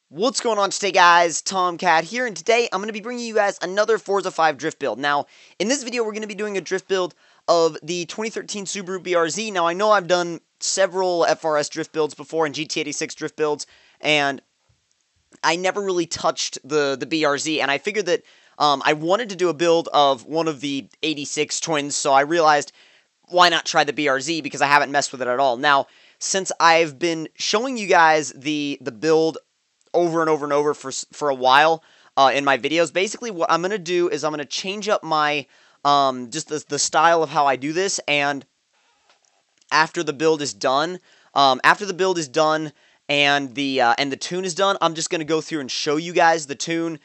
What's going on today, guys? Tomcat here, and today I'm going to be bringing you guys another Forza 5 drift build. Now, in this video, we're going to be doing a drift build of the 2013 Subaru BRZ. Now, I know I've done several FRS drift builds before and GT86 drift builds, and I never really touched the BRZ, and I figured that I wanted to do a build of one of the 86 twins, so I realized, why not try the BRZ, because I haven't messed with it at all. Now, since I've been showing you guys the build over and over and over for a while in my videos, basically what I'm going to do is I'm going to change up my, just the style of how I do this, and after the build is done, and the tune is done, I'm just going to go through and show you guys the tune,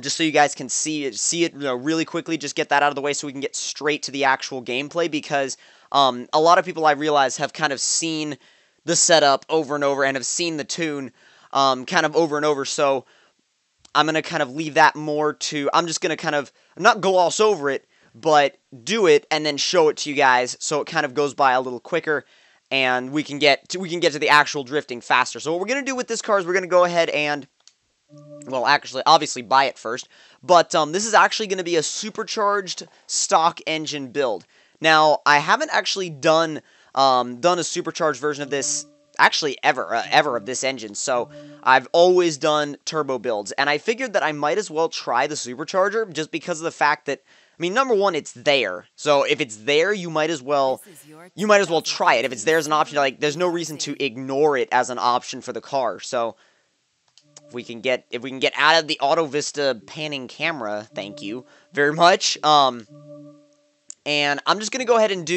just so you guys can see it really quickly, just get that out of the way so we can get straight to the actual gameplay, because a lot of people, I realize, have kind of seen the setup over and over and have seen the tune kind of over and over, so I'm going to kind of leave that more to, I'm just going to kind of, not gloss over it, but do it and then show it to you guys, so it kind of goes by a little quicker, and we can get to the actual drifting faster. So what we're going to do with this car is we're going to go ahead and, well, actually, obviously buy it first, but this is actually going to be a supercharged stock engine build. Now, I haven't actually done a supercharged version of this, actually ever of this engine, so I've always done turbo builds, and I figured that I might as well try the supercharger, just because of the fact that, I mean, number one, it's there, so if it's there, you might as well try it. If it's there as an option, like, there's no reason to ignore it as an option for the car. So if we can get out of the Auto Vista panning camera, thank you very much. And I'm just gonna go ahead and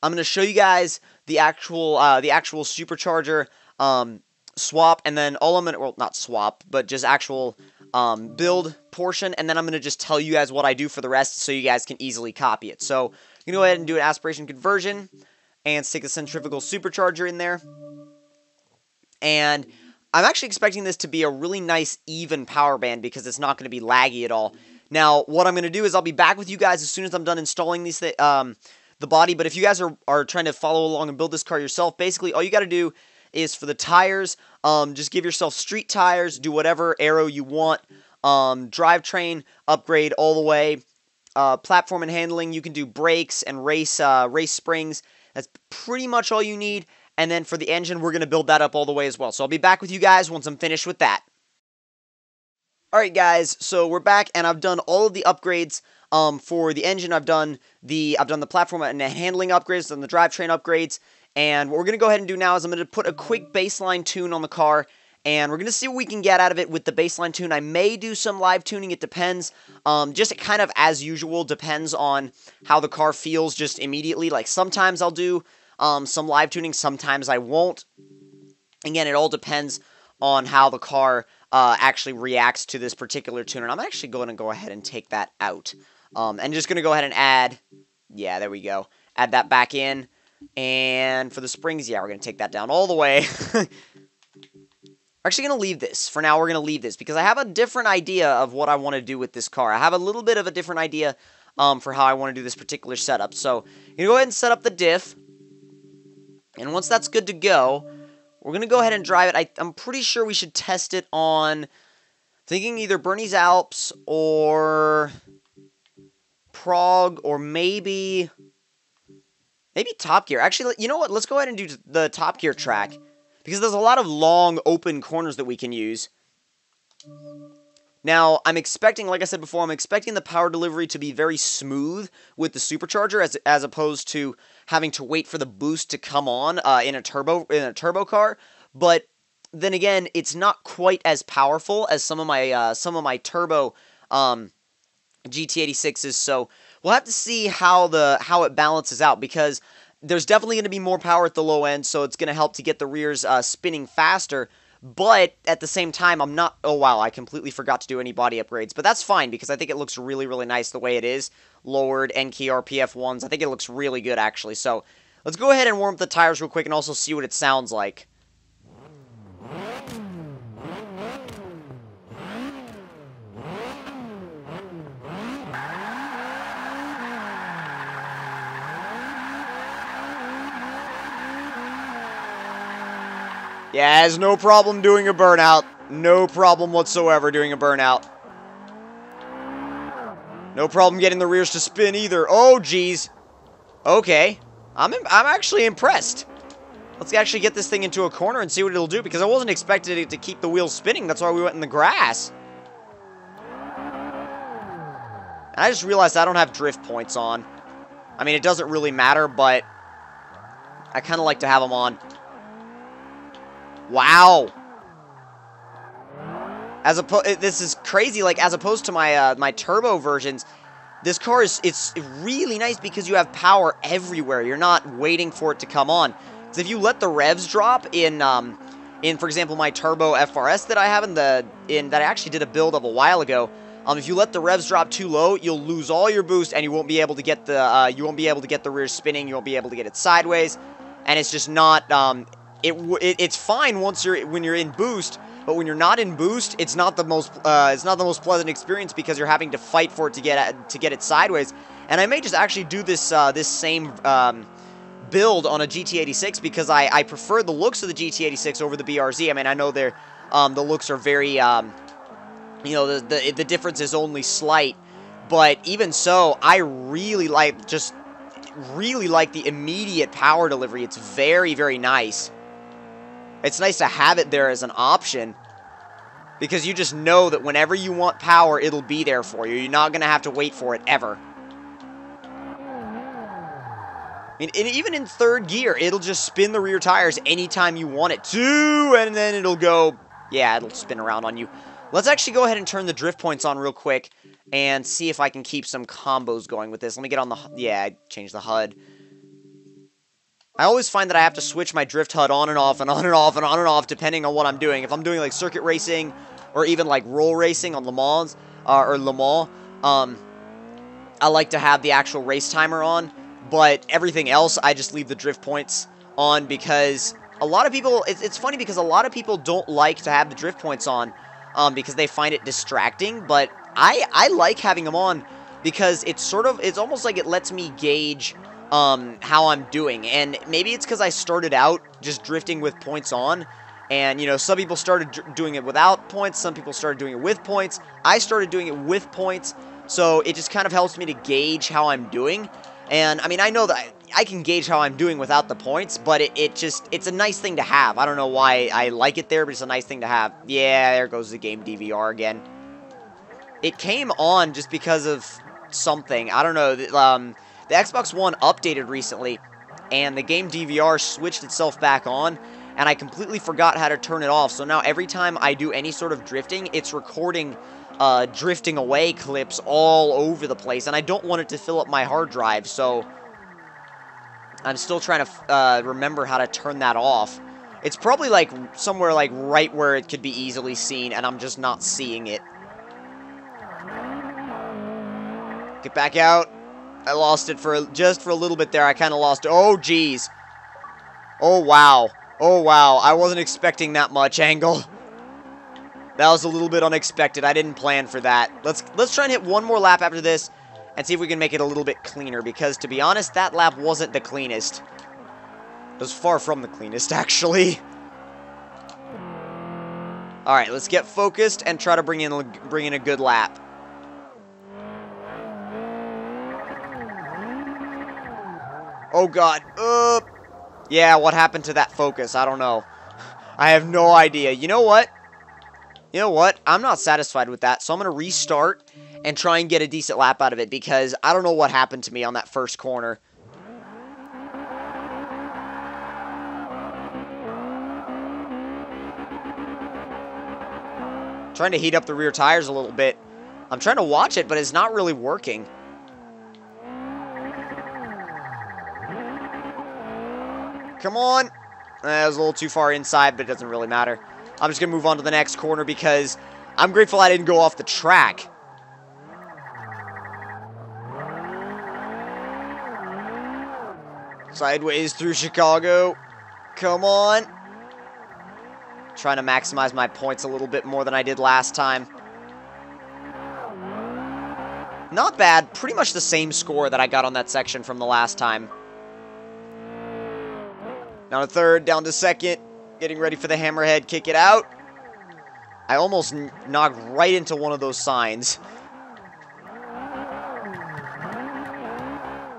I'm gonna show you guys the actual supercharger swap, and then all I'm gonna, well, not swap, but just actual build portion, and then I'm gonna just tell you guys what I do for the rest, so you guys can easily copy it. So you can go ahead and do an aspiration conversion, and stick the centrifugal supercharger in there, and I'm actually expecting this to be a really nice even power band, because it's not going to be laggy at all. Now, what I'm going to do is I'll be back with you guys as soon as I'm done installing these the body, but if you guys are trying to follow along and build this car yourself, basically all you got to do is, for the tires, just give yourself street tires, do whatever aero you want, drivetrain upgrade all the way, platform and handling, you can do brakes and race springs. That's pretty much all you need, and then for the engine, we're going to build that up all the way as well. So I'll be back with you guys once I'm finished with that. Alright guys, so we're back, and I've done all of the upgrades for the engine. I've done the platform and the handling upgrades, and the drivetrain upgrades, and what we're going to go ahead and do now is I'm going to put a quick baseline tune on the car, and we're going to see what we can get out of it with the baseline tune. I may do some live tuning, it depends. Just it kind of, as usual, depends on how the car feels just immediately. Like, sometimes I'll do some live tuning, sometimes I won't. Again, it all depends on how the car actually reacts to this particular tune, and I'm actually going to go ahead and take that out. And just going to go ahead and add, yeah, there we go, add that back in, and for the springs, yeah, we're going to take that down all the way. We're actually going to leave this, for now we're going to leave this, because I have a different idea of what I want to do with this car. I have a little bit of a different idea for how I want to do this particular setup, so you're going to go ahead and set up the diff, and once that's good to go, we're going to go ahead and drive it. I'm pretty sure we should test it on, thinking either Bernese Alps or Prague, or maybe Top Gear. Actually, you know what? Let's go ahead and do the Top Gear track, because there's a lot of long, open corners that we can use. Now, I'm expecting, like I said before, I'm expecting the power delivery to be very smooth with the supercharger, as opposed to having to wait for the boost to come on in a turbo car. But then again, it's not quite as powerful as some of my turbo GT86s. So we'll have to see how it balances out, because there's definitely going to be more power at the low end, so it's going to help to get the rears spinning faster. But at the same time, I'm not... Oh, wow, I completely forgot to do any body upgrades. But that's fine, because I think it looks really, really nice the way it is. Lowered N-key RPF 1s. I think it looks really good, actually. So let's go ahead and warm up the tires real quick and also see what it sounds like. Yeah, has no problem doing a burnout. No problem whatsoever doing a burnout. No problem getting the rears to spin either. Oh, geez. Okay. I'm actually impressed. Let's actually get this thing into a corner and see what it'll do, because I wasn't expecting it to keep the wheels spinning. That's why we went in the grass. And I just realized I don't have drift points on. I mean, it doesn't really matter, but I kind of like to have them on. Wow. This is crazy. Like, as opposed to my my turbo versions, this car it's really nice because you have power everywhere. You're not waiting for it to come on. Because if you let the revs drop in for example, my turbo FRS that I have that I actually did a build of a while ago. If you let the revs drop too low, you'll lose all your boost, and you won't be able to get the rear spinning. You won't be able to get it sideways, and it's just not. It's fine when you're in boost, but when you're not in boost, it's not the most pleasant experience because you're having to fight for it to get it sideways. And I may just actually do this same build on a GT86 because I prefer the looks of the GT86 over the BRZ. I mean, I know the looks are very. The difference is only slight, but even so, I really like the immediate power delivery. It's very, very nice. It's nice to have it there as an option because you just know that whenever you want power, it'll be there for you. You're not going to have to wait for it ever. And even in third gear, it'll just spin the rear tires anytime you want it to, and then it'll go, yeah, it'll spin around on you. Let's actually go ahead and turn the drift points on real quick and see if I can keep some combos going with this. Let me get on the... Yeah, I changed the HUD. I always find that I have to switch my drift HUD on and off and on and off and on and off depending on what I'm doing. If I'm doing like circuit racing or even like roll racing on Le Mans, I like to have the actual race timer on. But everything else, I just leave the drift points on because a lot of people... It's funny because a lot of people don't like to have the drift points on. Because they find it distracting, but I like having them on because it's almost like it lets me gauge how I'm doing, and maybe it's because I started out just drifting with points on, and some people started doing it without points, some people started doing it with points. I started doing it with points, so it just kind of helps me to gauge how I'm doing. And I mean, I know that I can gauge how I'm doing without the points, but it's a nice thing to have. I don't know why I like it there, but it's a nice thing to have. Yeah, there goes the game DVR again. It came on just because of something. I don't know. The Xbox One updated recently, and the game DVR switched itself back on, and I completely forgot how to turn it off. So now every time I do any sort of drifting, it's recording drifting away clips all over the place, and I don't want it to fill up my hard drive, so I'm still trying to remember how to turn that off. It's probably like somewhere like right where it could be easily seen, and I'm just not seeing it. Get back out. I lost it just for a little bit there. I kind of lost it. Oh, geez. Oh, wow. Oh, wow. I wasn't expecting that much angle. That was a little bit unexpected. I didn't plan for that. Let's try and hit one more lap after this and see if we can make it a little bit cleaner, because to be honest, that lap wasn't the cleanest. It was far from the cleanest, actually. Alright, let's get focused and try to bring in a good lap. Oh god. Yeah, what happened to that focus? I don't know. I have no idea. You know what? You know what? I'm not satisfied with that, so I'm going to restart and try and get a decent lap out of it, because I don't know what happened to me on that first corner. Trying to heat up the rear tires a little bit. I'm trying to watch it, but it's not really working. Come on. That was a little too far inside, but it doesn't really matter. I'm just going to move on to the next corner because I'm grateful I didn't go off the track. Sideways through Chicago. Come on. Trying to maximize my points a little bit more than I did last time. Not bad. Pretty much the same score that I got on that section from the last time. Down to third, down to second. Getting ready for the hammerhead. Kick it out. I almost knocked right into one of those signs.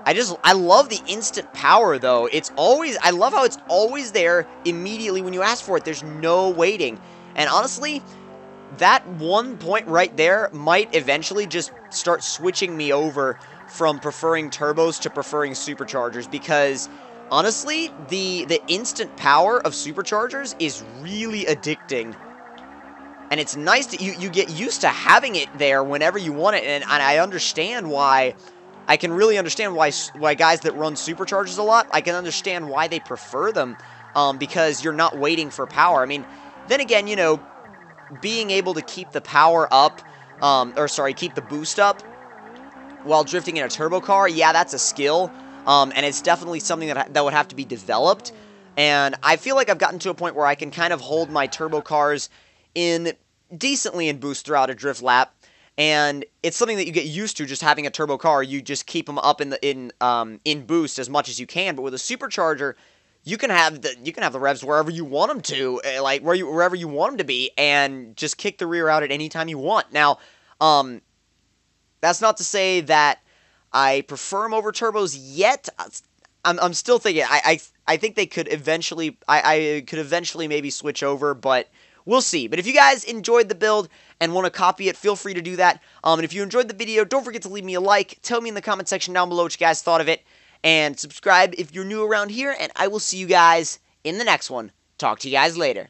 I love the instant power, though. I love how it's always there immediately when you ask for it. There's no waiting. And honestly, that one point right there might eventually just start switching me over from preferring turbos to preferring superchargers, because honestly, the instant power of superchargers is really addicting. And it's nice that you get used to having it there whenever you want it, and I understand why. I can really understand why guys that run superchargers a lot, I can understand why they prefer them, because you're not waiting for power. I mean, then again, you know, being able to keep the power up, keep the boost up while drifting in a turbo car, yeah, that's a skill, and it's definitely something that would have to be developed. And I feel like I've gotten to a point where I can kind of hold my turbo cars decently in boost throughout a drift lap. And it's something that you get used to, just having a turbo car. You just keep them up in boost as much as you can. But with a supercharger, you can have the revs wherever you want them to, like wherever you want them to be, and just kick the rear out at any time you want. Now, that's not to say that I prefer them over turbos yet. I'm still thinking. I think they could eventually. I could eventually maybe switch over, but we'll see. But if you guys enjoyed the build and want to copy it, feel free to do that. And if you enjoyed the video, don't forget to leave me a like. Tell me in the comment section down below what you guys thought of it. And subscribe if you're new around here. And I will see you guys in the next one. Talk to you guys later.